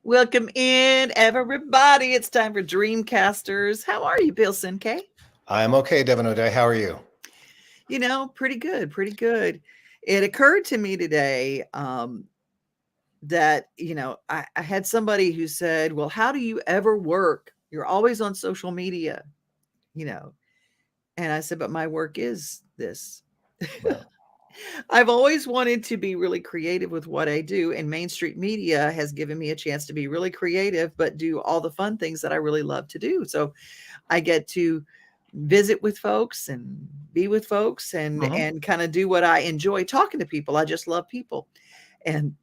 Welcome in, everybody. It's time for Dreamcasters. How are you, Bill Cinque? I am okay, Devon O'Day. How are you? Pretty good, pretty good. It occurred to me today that, I had somebody who said, well, how do you ever work? You're always on social media, you know. And I said, but my work is this. Right. I've always wanted to be really creative with what I do, and Main Street Media has given me a chance to be really creative, but do all the fun things that I really love to do. So I get to visit with folks and be with folks Hmm. and kind of do what I enjoy, talking to people. I just love people. And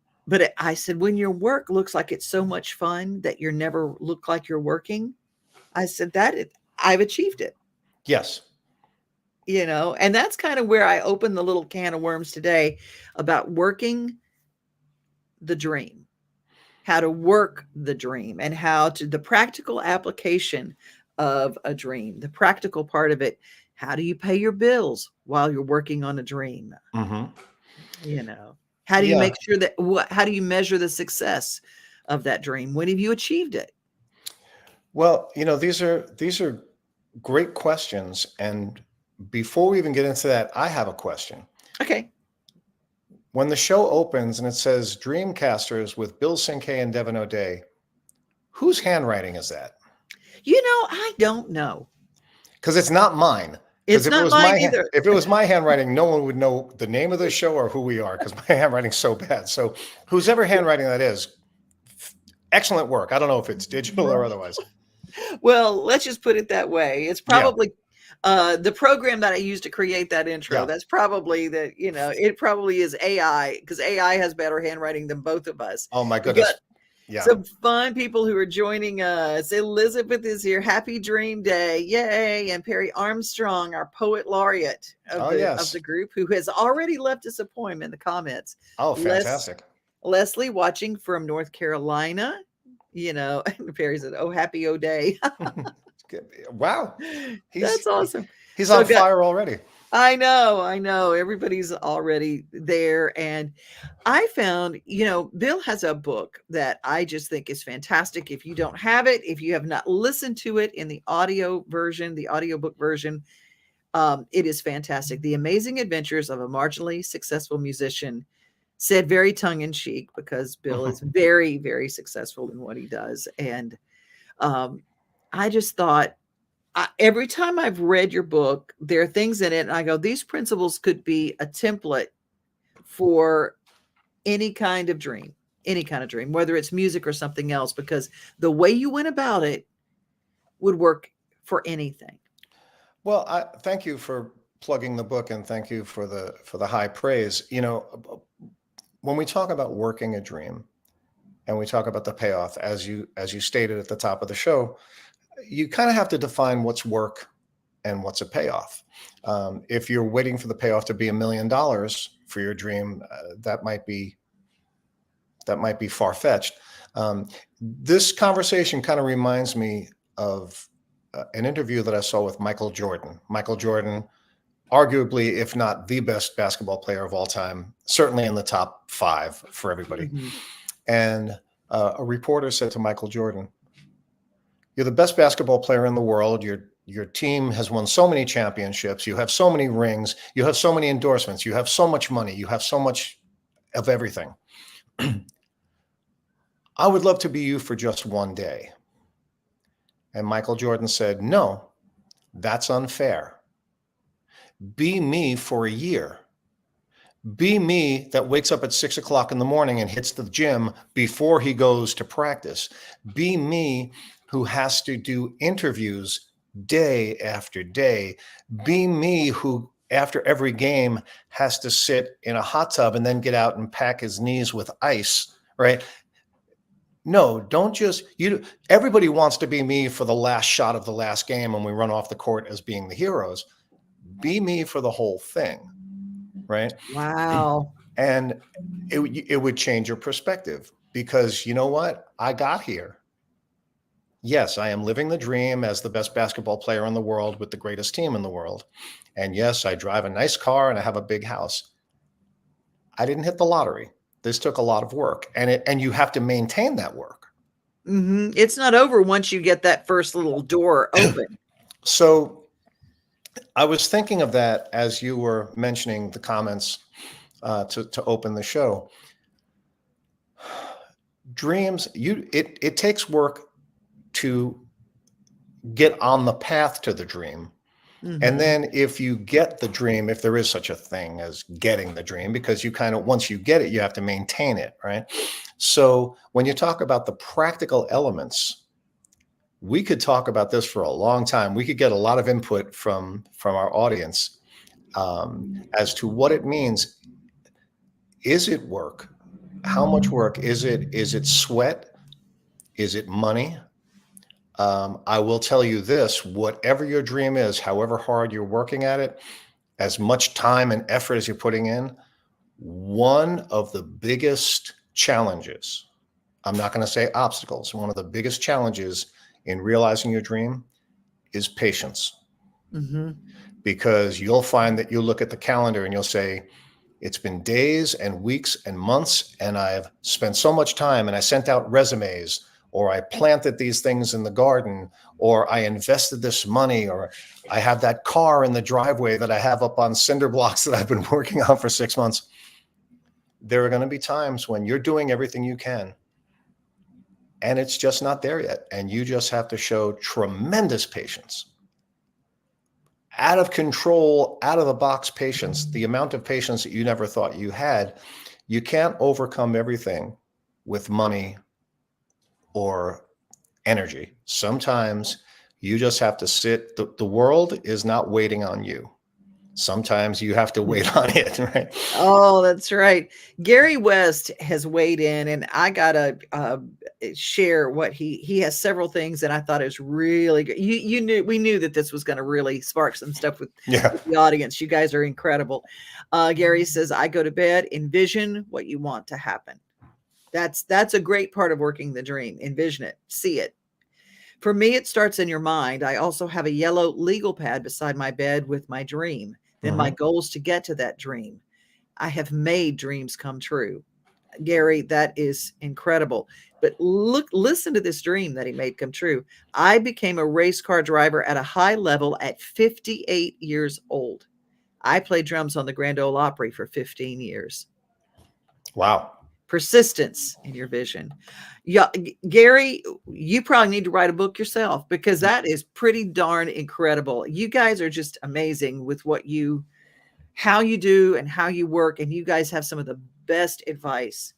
I said, when your work looks like it's so much fun that you never look like you're working, I said I've achieved it. Yes. And that's kind of where I opened the little can of worms today about working the dream, how to work the dream, and how to the practical application of a dream, the practical part of it. How do you pay your bills while you're working on a dream? Hmm. You know, how do you Yeah. make sure that how do you measure the success of that dream? When have you achieved it? Well, these are great questions. And before we even get into that, I have a question. Okay. When the show opens and it says Dreamcasters with Bill Cinque and Devon O'Day, whose handwriting is that? I don't know. Because it's not mine. Because It's not mine either. if it was my handwriting, no one would know the name of the show or who we are because my handwriting's so bad. So whose ever handwriting that is, excellent work. I don't know if it's digital or otherwise. Well, let's just put it that way. It's Yeah. probably the program that I used to create that intro. Yeah. That's probably it probably is AI, because AI has better handwriting than both of us. Oh my We got goodness. Yeah. some fun people who are joining us. Elizabeth is here. Happy Dream Day. Yay. And Perry Armstrong, our poet laureate of Oh the yes. group, who has already left us a poem in the comments. Oh, Les, fantastic. Leslie watching from North Carolina. And Perry said, oh, happy O day. Wow. That's awesome. He's So on got fire already. I know. Everybody's already there. And I found, Bill has a book that I just think is fantastic. If you don't have it, if you have not listened to it in the audio version, the audiobook version, it is fantastic. The Amazing Adventures of a Marginally Successful Musician, said very tongue in cheek, because Bill is very, very successful in what he does. And um, I just thought, every time I've read your book, there are things in it, and I go, these principles could be a template for any kind of dream, whether it's music or something else, because the way you went about it would work for anything. Well, I thank you for plugging the book and thank you for the high praise. When we talk about working a dream and we talk about the payoff, as you stated at the top of the show, you kind of have to define what's work and what's a payoff. If you're waiting for the payoff to be $1 million for your dream, that might be far-fetched. This conversation kind of reminds me of an interview that I saw with Michael Jordan. Michael Jordan, arguably, if not the best basketball player of all time, certainly in the top 5 for everybody. Mhm. And a reporter said to Michael Jordan, "You're the best basketball player in the world. Your team has won so many championships. You have so many rings. You have so many endorsements. You have so much money. You have so much of everything. I would love to be you for just one day." And Michael Jordan said, "No, that's unfair. Be me for a year. Be me that wakes up at 6 o'clock in the morning and hits the gym before he goes to practice. Be me who has to do interviews day after day. Be me who, after every game, has to sit in a hot tub and then get out and pack his knees with ice, right? No, don't everybody wants to be me for the last shot of the last game when we run off the court as being the heroes. Be me for the whole thing, right?" Wow. And it would change your perspective, because you know what? I got here. Yes, I am living the dream as the best basketball player in the world with the greatest team in the world. And yes, I drive a nice car and I have a big house. I didn't hit the lottery. This took a lot of work, and you have to maintain that work. It's not over once you get that first little door open. So I was thinking of that as you were mentioning the comments to open the show. Dreams, it takes work to get on the path to the dream. And Mhm. then if you get the dream, if there is such a thing as getting the dream, because you kind of, once you get it, you have to maintain it, right? So when you talk about the practical elements, we could talk about this for a long time. We could get a lot of input from our audience as to what it means. Is it work? How much work is it? Is it sweat? Is it money? I will tell you this, whatever your dream is, however hard you're working at it, as much time and effort as you're putting in, one of the biggest challenges, I'm not going to say obstacles, one of the biggest challenges in realizing your dream is patience. Mhm. Because you'll find that you look at the calendar and you'll say, it's been days and weeks and months, and I've spent so much time, and I sent out resumes, or I planted these things in the garden, or I invested this money, or I have that car in the driveway that I have up on cinder blocks that I've been working on for 6 months. There are going to be times when you're doing everything you can, and it's just not there yet. And you just have to show tremendous patience, out of control, out of the box patience, the amount of patience that you never thought you had. You can't overcome everything with money or energy. Sometimes you just have to sit. The world is not waiting on you. Sometimes you have to wait on it, right? Oh, that's right. Gary West has weighed in, and I gotta share what he has several things that I thought is really good. You knew we knew that this was going to really spark some stuff Yeah. with the audience. You guys are incredible. Gary says, "I go to bed, envision what you want to happen." That's a great part of working the dream. Envision it, see it. For me, it starts in your mind. I also have a yellow legal pad beside my bed with my dream. Then my Mm-hmm. goal is to get to that dream. I have made dreams come true. Gary, that is incredible. But listen to this dream that he made come true. I became a race car driver at a high level at 58 years old. I played drums on the Grand Ole Opry for 15 years. Wow. Persistence in your vision. Yeah, Gary, you probably need to write a book yourself because that is pretty darn incredible. You guys are just amazing with how you do and how you work, and you guys have some of the best advice.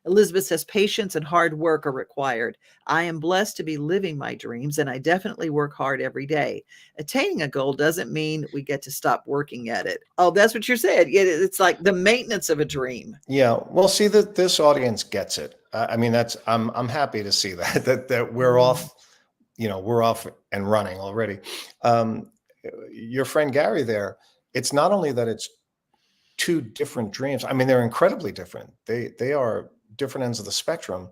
Elizabeth says patience and hard work are required. I am blessed to be living my dreams, and I definitely work hard every day. Attaining a goal doesn't mean we get to stop working at it. Oh, that's what you're saying. It's like the maintenance of a dream. Yeah. Well, see that this audience gets it. I mean, I'm happy to see that that we're Mm. off, we're off and running already. Um, your friend Gary there, it's not only that it's two different dreams. I mean, they're incredibly different. They are different ends of the spectrum,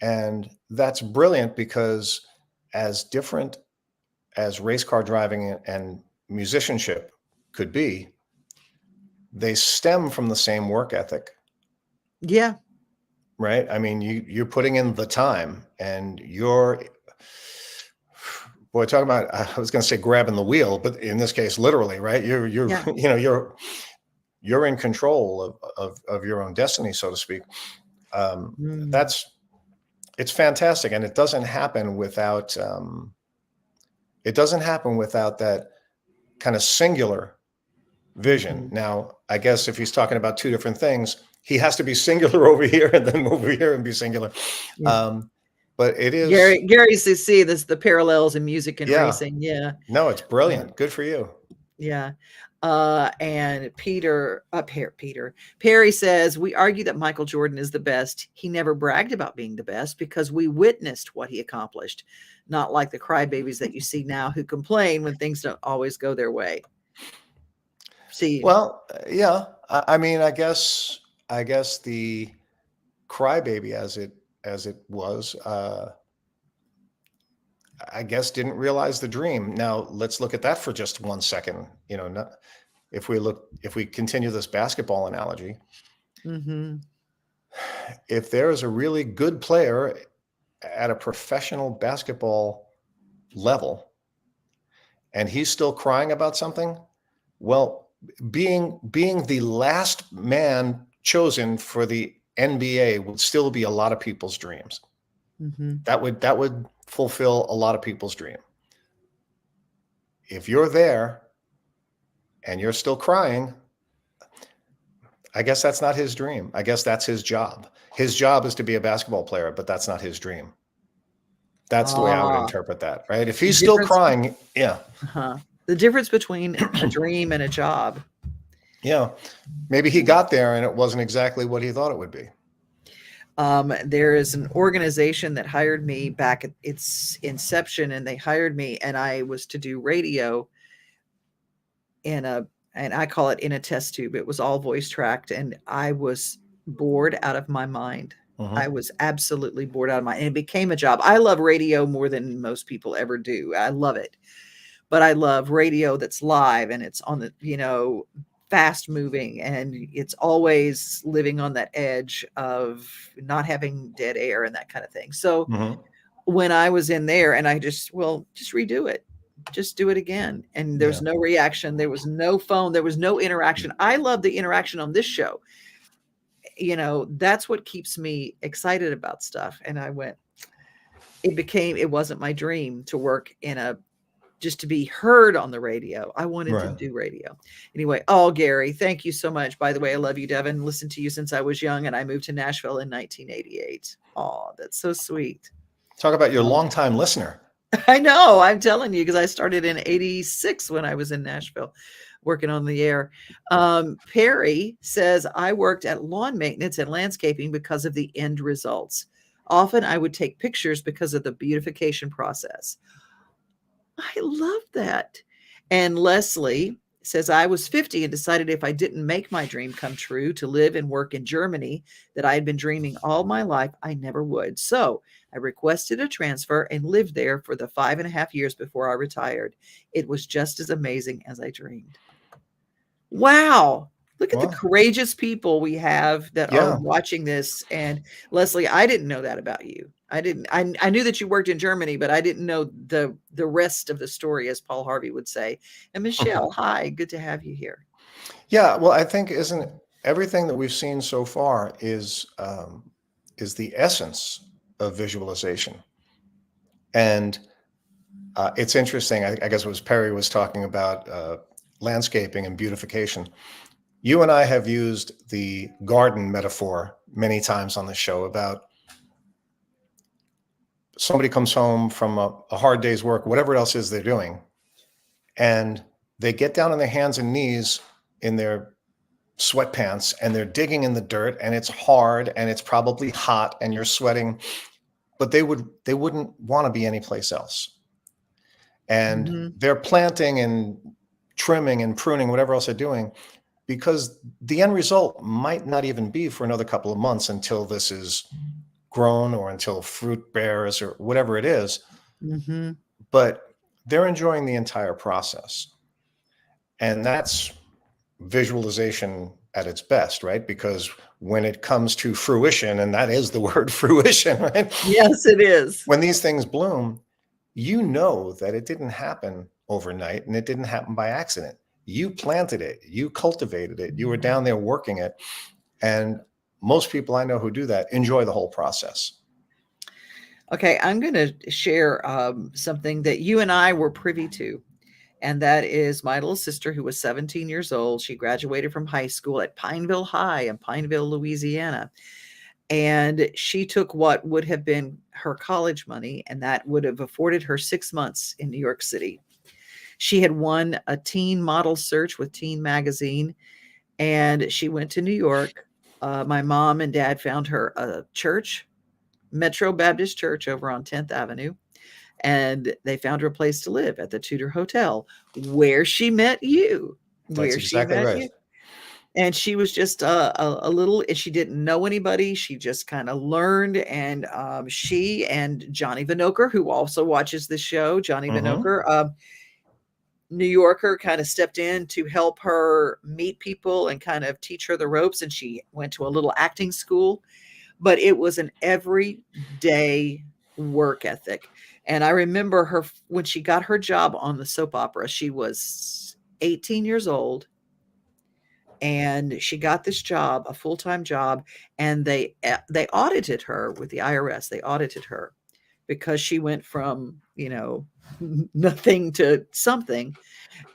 and that's brilliant because as different as race car driving and musicianship could be, they stem from the same work ethic, Yeah. right? I mean, you're putting in the time, and you're, boy, talking about, I was going to say grabbing the wheel, but in this case, literally, right? You're Yeah. you're in control of your own destiny, so to speak. Um, Mm. that's It's fantastic, and it doesn't happen without that kind of singular vision. Mhm. Now, I guess if he's talking about two different things, he has to be singular over here and then over here and be singular. Yeah. Um, but it is, Gary see this the parallels in music and yeah, racing. Yeah. no, it's Uh, brilliant. Good for you. yeah. And Perry says, we argue that Michael Jordan is the best. He never bragged about being the best because we witnessed what he accomplished, not like the crybabies that you see now who complain when things don't always go their way. See, Well, yeah, I mean, I guess the crybaby as it was, I guess didn't realize the dream. Now let's look at that for just 1 second. If we continue this basketball analogy, mm-hmm. if there is a really good player at a professional basketball level and he's still crying about something, well, being the last man chosen for the NBA would still be a lot of people's dreams. Mm-hmm. That would fulfill a lot of people's dream. If you're there and you're still crying, I guess that's not his dream. I guess that's his job. His job is to be a basketball player, but that's not his dream. That's the way I would Ah, interpret that, right? If the he's still difference, crying, yeah, the difference between a dream and a job. yeah, maybe he got there and it wasn't exactly what he thought it would be. There is an organization that hired me back at its inception, and they hired me, and I was to do radio in a, and I call it in a test tube. It was all voice tracked, and I was bored out of my mind. I was absolutely bored out of my, and it became a job. I love radio more than most people ever do. I love it, but I love radio that's live and it's on the, fast moving, and it's always living on that edge of not having dead air and that kind of thing. So when I was in there, and I just redo it, just do it again. And there's no reaction. There was no phone. There was no interaction. I love the interaction on this show. That's what keeps me excited about stuff. And it wasn't my dream to work just to be heard on the radio. I wanted to do radio. Anyway, Gary, thank you so much. By the way, I love you, Devon. Listened to you since I was young, and I moved to Nashville in 1988. Oh, that's so sweet. Talk about your longtime listener. I know. I'm telling you, because I started in 86 when I was in Nashville working on the air. Perry says, I worked at lawn maintenance and landscaping because of the end results. Often I would take pictures because of the beautification process. I love that. And Leslie says, I was 50 and decided if I didn't make my dream come true to live and work in Germany that I had been dreaming all my life, I never would. So I requested a transfer and lived there for the 5.5 years before I retired. It was just as amazing as I dreamed. Wow. Look at the courageous people we have that are watching this. And Leslie, I didn't know that about you. I knew that you worked in Germany, but I didn't know the rest of the story, as Paul Harvey would say. And Michelle, hi, good to have you here. Yeah, well, I think isn't everything that we've seen so far is the essence of visualization. And it's interesting. I guess it was Perry was talking about landscaping and beautification. You and I have used the garden metaphor many times on the show about somebody comes home from a hard day's work, whatever else is they're doing, and they get down on their hands and knees in their sweatpants and they're digging in the dirt, and it's hard and it's probably hot and you're sweating, but they wouldn't want to be anyplace else. And they're planting and trimming and pruning, whatever else they're doing, because the end result might not even be for another couple of months until this is grown or until fruit bears or whatever it is. But they're enjoying the entire process. And that's visualization at its best, right? Because when it comes to fruition, and that is the word fruition, right? Yes, it is. When these things bloom, you know that it didn't happen overnight and it didn't happen by accident. You planted it, you cultivated it, you were down there working it. And most people I know who do that enjoy the whole process. Okay, I'm going to share something that you and I were privy to. And that is my little sister, who was 17 years old. She graduated from high school at Pineville High in Pineville, Louisiana. And she took what would have been her college money, and that would have afforded her 6 months in New York City. She had won a teen model search with Teen Magazine, and she went to New York. My mom and dad found her a church, Metro Baptist Church over on 10th Avenue. And they found her a place to live at the Tudor Hotel, where she met you. That's exactly right. And she was just a little, and she didn't know anybody. She just kind of learned. And she and Johnny Vinokur, who also watches the show, Johnny Vinokur, New Yorker, kind of stepped in to help her meet people and kind of teach her the ropes. And she went to a little acting school, but it was an everyday work ethic. And I remember her when she got her job on the soap opera, she was 18 years old, and she got this job, a full-time job, and they audited her with the IRS. They audited her because she went from, nothing to something.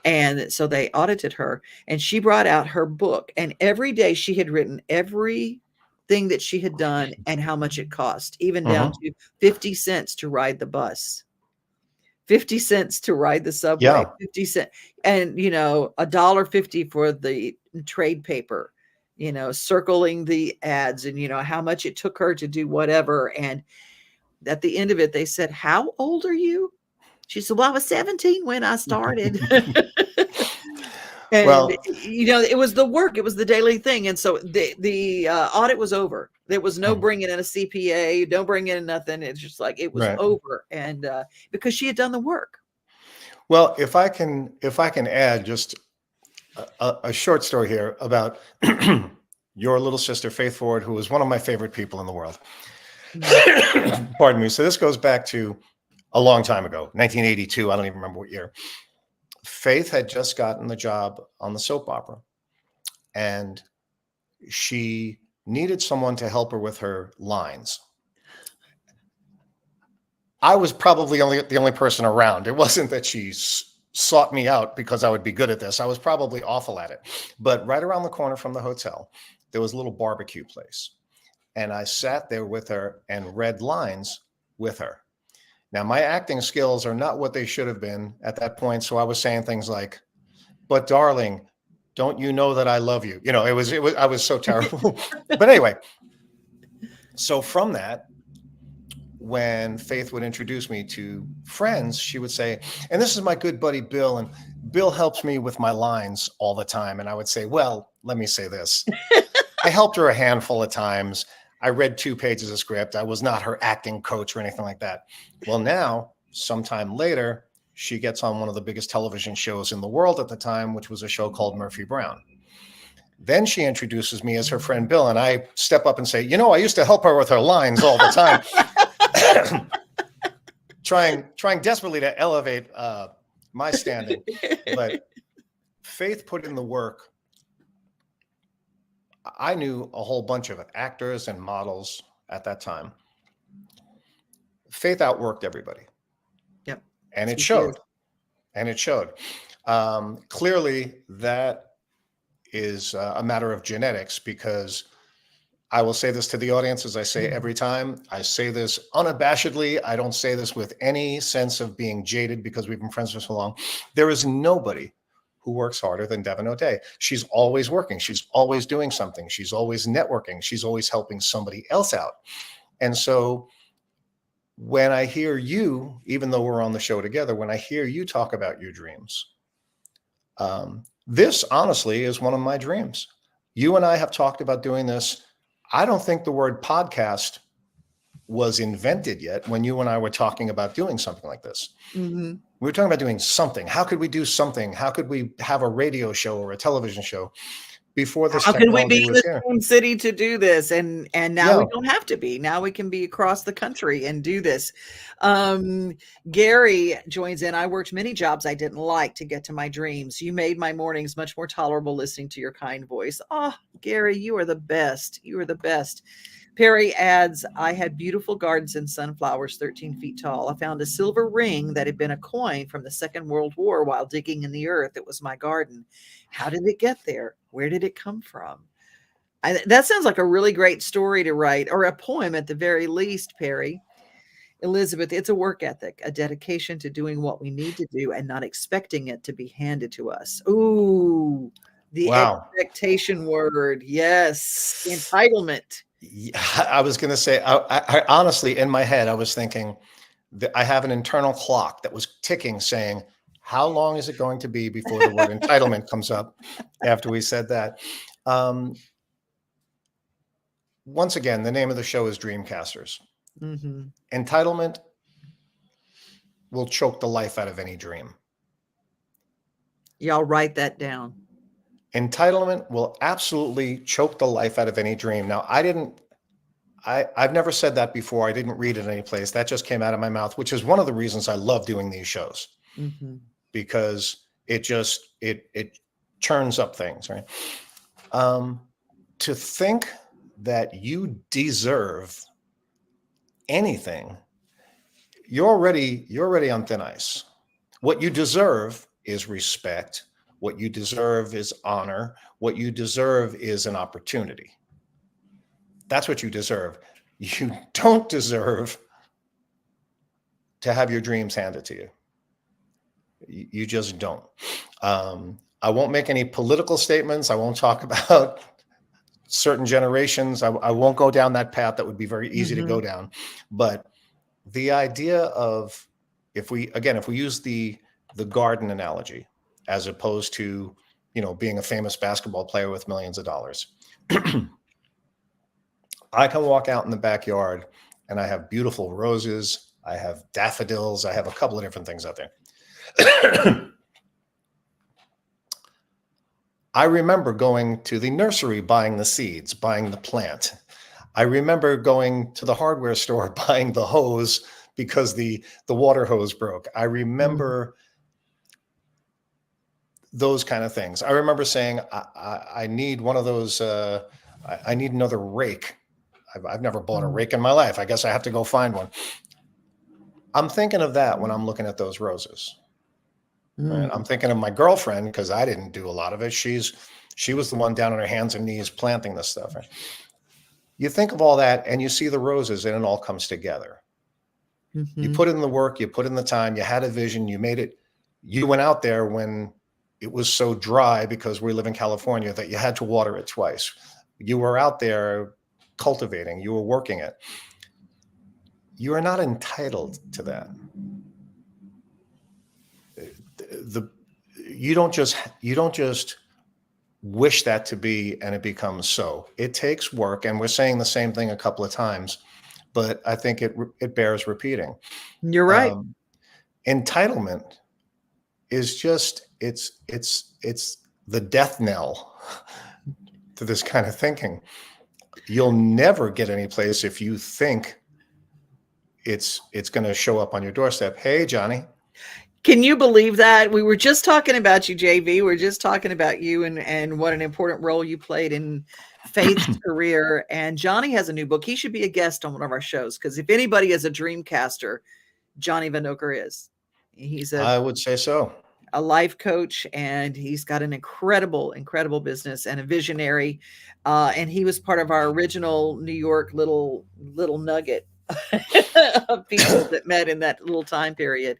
And so they audited her, and she brought out her book, and every day she had written everything that she had done and how much it cost, even down Mhm. to 50 cents to ride the bus, 50 cents to ride the subway, Yeah. 50 cent, and $1.50 for the trade paper, circling the ads, and how much it took her to do whatever. And at the end of it, they said, "How old are you?" She said, "Well, I was 17 when I started." And Well, it was the work, it was the daily thing. And so the audit was over. There was no mhm, bringing in a CPA, don't bring in nothing. It's just like it was right. over. And because she had done the work. Well, if I can add just a short story here about your little sister, Faith Ford, who is one of my favorite people in the world. Mhm. Pardon me. So this goes back to a long time ago, 1982. I don't even remember what year. Faith had just gotten the job on the soap opera, and she needed someone to help her with her lines. I was probably the only person around. It wasn't that she sought me out because I would be good at this. I was probably awful at it. But right around the corner from the hotel, there was a little barbecue place. And I sat there with her and read lines with her. Now, my acting skills are not what they should have been at that point. So I was saying things like, "But darling, don't you know that I love you?" I was so terrible. But anyway, so from that, when Faith would introduce me to friends, she would say, "And this is my good buddy Bill, and Bill helps me with my lines all the time." And I would say, "Well, let me say this. I helped her a handful of times. I read 2 pages of script. I was not her acting coach or anything like that." Well, now, sometime later, she gets on one of the biggest television shows in the world at the time, which was a show called Murphy Brown. Then she introduces me as her friend Bill, and I step up and say, "I used to help her with her lines all the time." trying desperately to elevate my standing. But Faith put in the work. I knew a whole bunch of actors and models at that time. Faith outworked everybody, Yep. and it She did. showed. And it showed. Clearly, that is a matter of genetics, because I will say this to the audience, as I say every time. I say this unabashedly. I don't say this with any sense of being jaded because we've been friends for so long. There is nobody who works harder than Devon O'Day. She's always working. She's always doing something. She's always networking. She's always helping somebody else out. And so when I hear you, even though we're on the show together, when I hear you talk about your dreams, this honestly is one of my dreams. You and I have talked about doing this. I don't think the word podcast was invented yet when you and I were talking about doing something like this. Mhm. We were talking about doing something. How could we do something? How could we have a radio show or a television show before this How can we be technology in was the here? same city to do this? And now we Yeah. don't have to be. Now we can be across the country and do this. Um, Gary joins in. "I worked many jobs I didn't like to get to my dreams. You made my mornings much more tolerable listening to your kind voice." Oh, Gary, you are the best. You are the best. Perry adds, "I had beautiful gardens and sunflowers 13 feet tall. I found a silver ring that had been a coin from the Second World War while digging in the earth. It was my garden. How did it get there? Where did it come from?" That sounds like a really great story to write, or a poem at the very least, Perry. Elizabeth, "It's a work ethic, a dedication to doing what we need to do and not expecting it to be handed to us." Ooh, the Wow. expectation word. Yes. Entitlement. Yeah, I was going to say, I honestly, in my head, I was thinking that I have an internal clock that was ticking saying, how long is it going to be before the word entitlement comes up after we said that? Um, Once again, the name of the show is Dreamcasters. Mhm. Entitlement will choke the life out of any dream. Y'all write that down. Entitlement will absolutely choke the life out of any dream. Now, I've never said that before. I didn't read it any place. That just came out of my mouth, which is one of the reasons I love doing these shows, because it churns up things, right? To think that you deserve anything, you're already on thin ice. What you deserve is respect. What you deserve is honor. What you deserve is an opportunity. That's what you deserve. You don't deserve to have your dreams handed to you. You just don't. I won't make any political statements. I won't talk about certain generations. I won't go down that path. That would be very easy to go down. But the idea of, if we use the garden analogy, as opposed to, being a famous basketball player with millions of dollars, I can walk out in the backyard and I have beautiful roses. I have daffodils. I have a couple of different things out there. I remember going to the nursery, buying the seeds, buying the plant. I remember going to the hardware store, buying the hose because the water hose broke. I remember those kind of things. I remember saying, I need one of those, I need another rake. I've never bought a rake in my life. I guess I have to go find one. I'm thinking of that when I'm looking at those roses. Right? I'm thinking of my girlfriend, because I didn't do a lot of it. She was the one down on her hands and knees planting this stuff. Right? You think of all that and you see the roses and it all comes together. You put in the work, you put in the time, you had a vision, you made it. You went out there when it was so dry, because we live in California, that you had to water it twice. You were out there cultivating, you were working it. You are not entitled to that. You don't just wish that to be and it becomes so. It takes work, and we're saying the same thing a couple of times, but I think it bears repeating. You're right. Entitlement is just it's the death knell to this kind of thinking. You'll never get any place if you think it's going to show up on your doorstep. Hey, Johnny. Can you believe that? We were just talking about you, JV. We're just talking about you and what an important role you played in Faith's career. And Johnny has a new book. He should be a guest on one of our shows, because if anybody is a Dreamcaster, Johnny Vanoker is. I would say so. A life coach, and he's got an incredible business and a visionary. And he was part of our original New York little nugget of people that met in that little time period.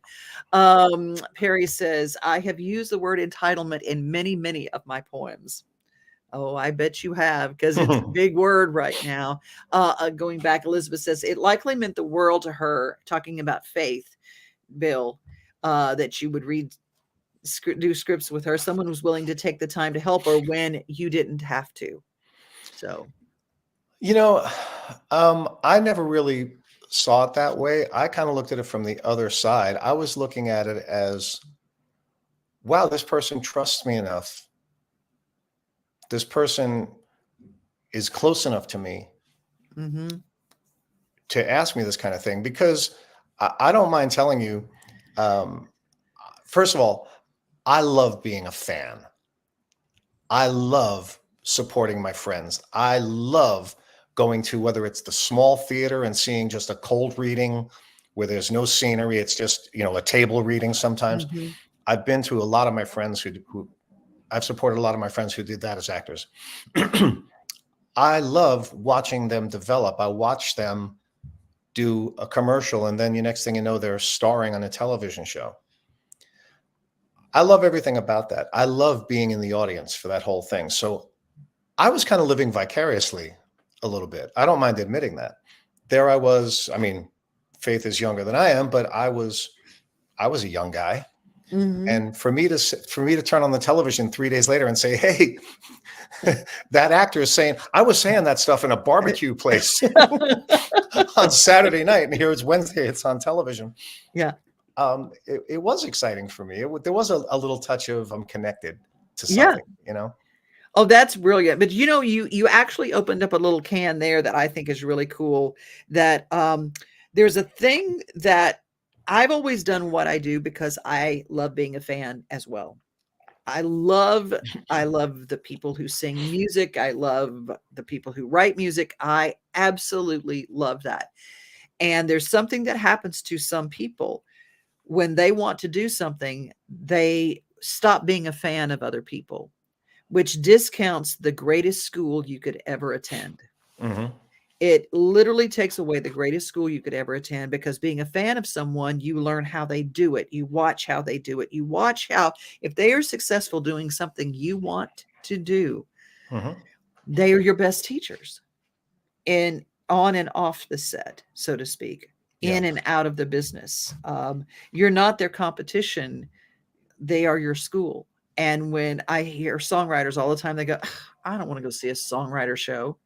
Perry says, I have used the word entitlement in many of my poems. Oh, I bet you have, because it's a big word right now. Going back, Elizabeth says, it likely meant the world to her, talking about Faith, Bill, that you would do scripts with her. Someone was willing to take the time to help her when you didn't have to. So, I never really saw it that way. I kind of looked at it from the other side. I was looking at it as, wow, this person trusts me enough. This person is close enough to me to ask me this kind of thing, because I don't mind telling you, first of all, I love being a fan. I love supporting my friends. I love going to, whether it's the small theater and seeing just a cold reading where there's no scenery, it's just, a table reading sometimes. I've been to a lot of my friends I've supported a lot of my friends who did that as actors. I love watching them develop. I watch them do a commercial, and then the next thing you know, they're starring on a television show. I love everything about that. I love being in the audience for that whole thing. So I was kind of living vicariously a little bit. I don't mind admitting that. There I was. I mean, Faith is younger than I am, but I was a young guy. And for me to turn on the television 3 days later and say, hey, that actor is saying, I was saying that stuff in a barbecue place on Saturday night, and here it's Wednesday, it's on television. Yeah. It was exciting for me. There was a little touch of I'm connected to something, Oh, that's brilliant. But you actually opened up a little can there that I think is really cool. That there's a thing that I've always done what I do because I love being a fan as well. I love I love the people who sing music. I love the people who write music. I absolutely love that. And there's something that happens to some people when they want to do something, they stop being a fan of other people, which discounts the greatest school you could ever attend. Hmm. It literally takes away the greatest school you could ever attend, because being a fan of someone, you learn how they do it. You watch how they do it. You watch how, if they are successful doing something you want to do, Hmm. they are your best teachers in on and off the set, so to speak, Yeah. in and out of the business. You're not their competition. They are your school. And when I hear songwriters all the time, they go, I don't want to go see a songwriter show.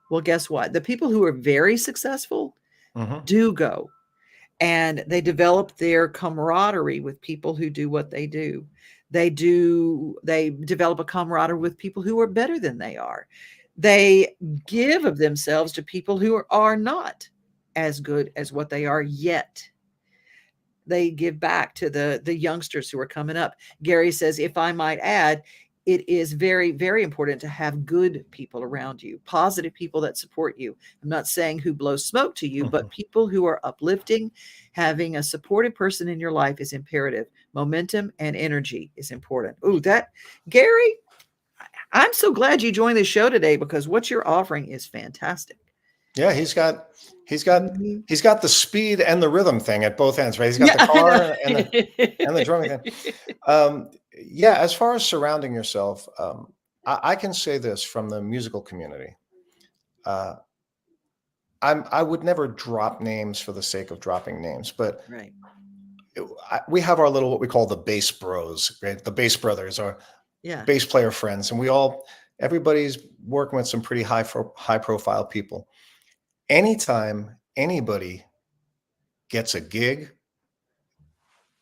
Well, guess what? The people who are very successful Hmm. do go, and they develop their camaraderie with people who do what they do. They develop a camaraderie with people who are better than they are. They give of themselves to people who are not as good as what they are yet. They give back to the youngsters who are coming up. Gary says, if I might add, it is very, very important to have good people around you, positive people that support you. I'm not saying who blows smoke to you, but people who are uplifting. Having a supportive person in your life is imperative. Momentum and energy is important. Ooh, that, Gary, I'm so glad you joined the show today, because what you're offering is fantastic. Yeah, he's got Mhm. he's got the speed and the rhythm thing at both ends, right? He's got Yeah, the I know. car and the drumming thing. Yeah, as far as surrounding yourself, I can say this from the musical community. Uh, I would never drop names for the sake of dropping names, but Right. we have our little what we call the bass bros, right? The bass brothers, our Yeah. bass player friends, and everybody's working with some pretty high profile people. Anytime anybody gets a gig,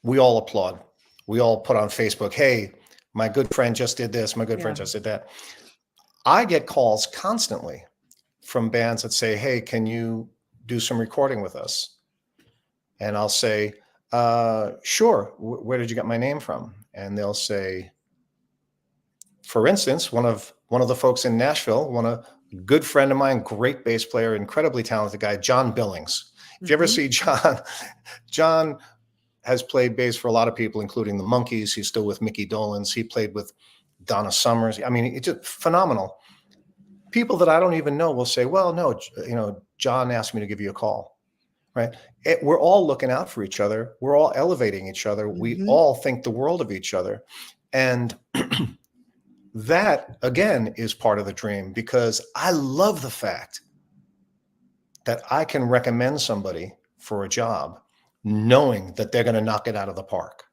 we all applaud. We all put on Facebook, hey, my good friend just did this, my good friend Yeah. just did that. I get calls constantly from bands that say, hey, can you do some recording with us? And I'll say, sure. Where did you get my name from? And they'll say, for instance, one of the folks in Nashville, a good friend of mine, great bass player, incredibly talented guy, John Billings. If you ever Mhm. see John, John has played bass for a lot of people, including the Monkees. He's still with Mickey Dolenz. He played with Donna Summers. I mean, it's just phenomenal. People that I don't even know will say, well, no, John asked me to give you a call, right? We're all looking out for each other. We're all elevating each other. We Mhm. all think the world of each other. And that, again, is part of the dream, because I love the fact that I can recommend somebody for a job knowing that they're going to knock it out of the park.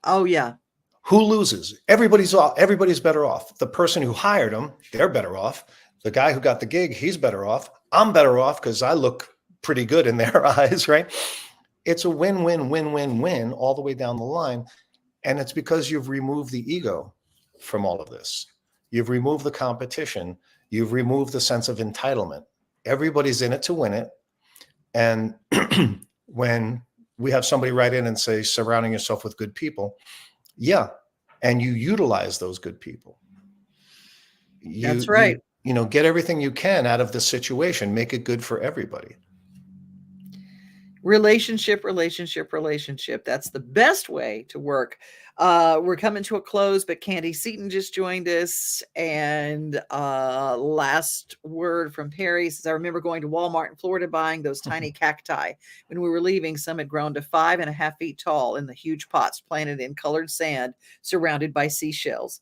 Oh, yeah. Who loses? Everybody's better off. The person who hired them, they're better off. The guy who got the gig, he's better off. I'm better off because I look pretty good in their eyes, right? It's a win-win, win-win, win all the way down the line. And it's because you've removed the ego from all of this. You've removed the competition. You've removed the sense of entitlement. Everybody's in it to win it. And when we have somebody write in and say, surrounding yourself with good people, yeah, and you utilize those good people. That's right. Get everything you can out of the situation, make it good for everybody. Relationship, relationship, relationship. That's the best way to work. We're coming to a close, but Candy Seaton just joined us. And last word from Perry says, I remember going to Walmart in Florida buying those tiny cacti. When we were leaving, some had grown to 5.5 feet tall in the huge pots planted in colored sand, surrounded by seashells.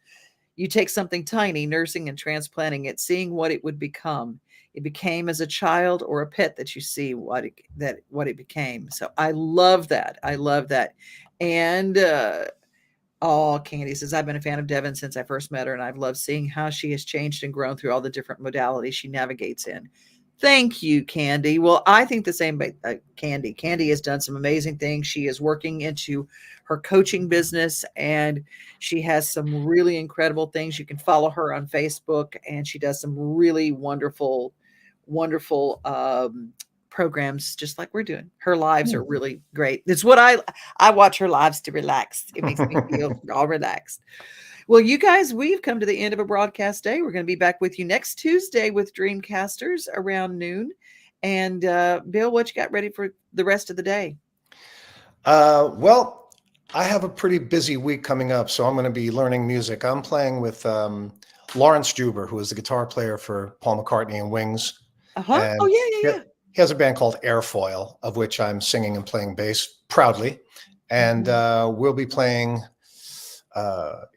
You take something tiny, nursing and transplanting it, seeing what it would become. It became as a child or a pet that you see what it became. So I love that. I love that. And oh, Candy says, I've been a fan of Devon since I first met her, and I've loved seeing how she has changed and grown through all the different modalities she navigates in. Thank you, Candy. Well, I think the same. But Candy, Candy has done some amazing things. She is working into her coaching business, and she has some really incredible things. You can follow her on Facebook, and she does some really wonderful, wonderful programs, just like we're doing. Her lives are really great. It's what I watch her lives to relax. It makes me feel all relaxed. Well, you guys, we've come to the end of a broadcast day. We're going to be back with you next Tuesday with Dreamcasters around noon. And Bill, what you got ready for the rest of the day? Well, I have a pretty busy week coming up, so I'm going to be learning music. I'm playing with Lawrence Juber, who is the guitar player for Paul McCartney and Wings. Uh-huh. Oh, And yeah, yeah, he has a band called Airfoil, of which I'm singing and playing bass proudly. yeah. And we'll be playing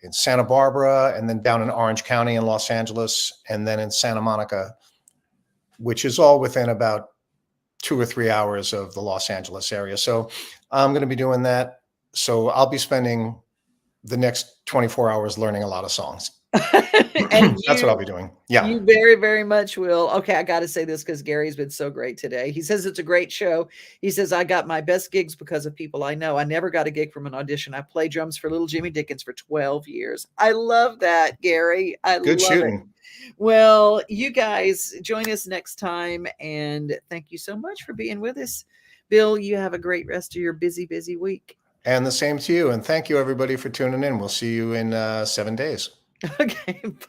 in Santa Barbara, and then down in Orange County in Los Angeles, and then in Santa Monica, which is all within about 2 or 3 hours of the Los Angeles area. So I'm going to be doing that. So I'll be spending the next 24 hours learning a lot of songs. And That's what I'll be doing. Yeah. you very, very much will. Okay, I got to say this because Gary's been so great today. He says it's a great show. He says, I got my best gigs because of people I know. I never got a gig from an audition. I played drums for Little Jimmy Dickens for 12 years. I love that, Gary. I Good love shooting. it. Well, you guys join us next time. And thank you so much for being with us. Bill, you have a great rest of your busy, busy week. And the same to you. And thank you, everybody, for tuning in. We'll see you in 7 days. Okay.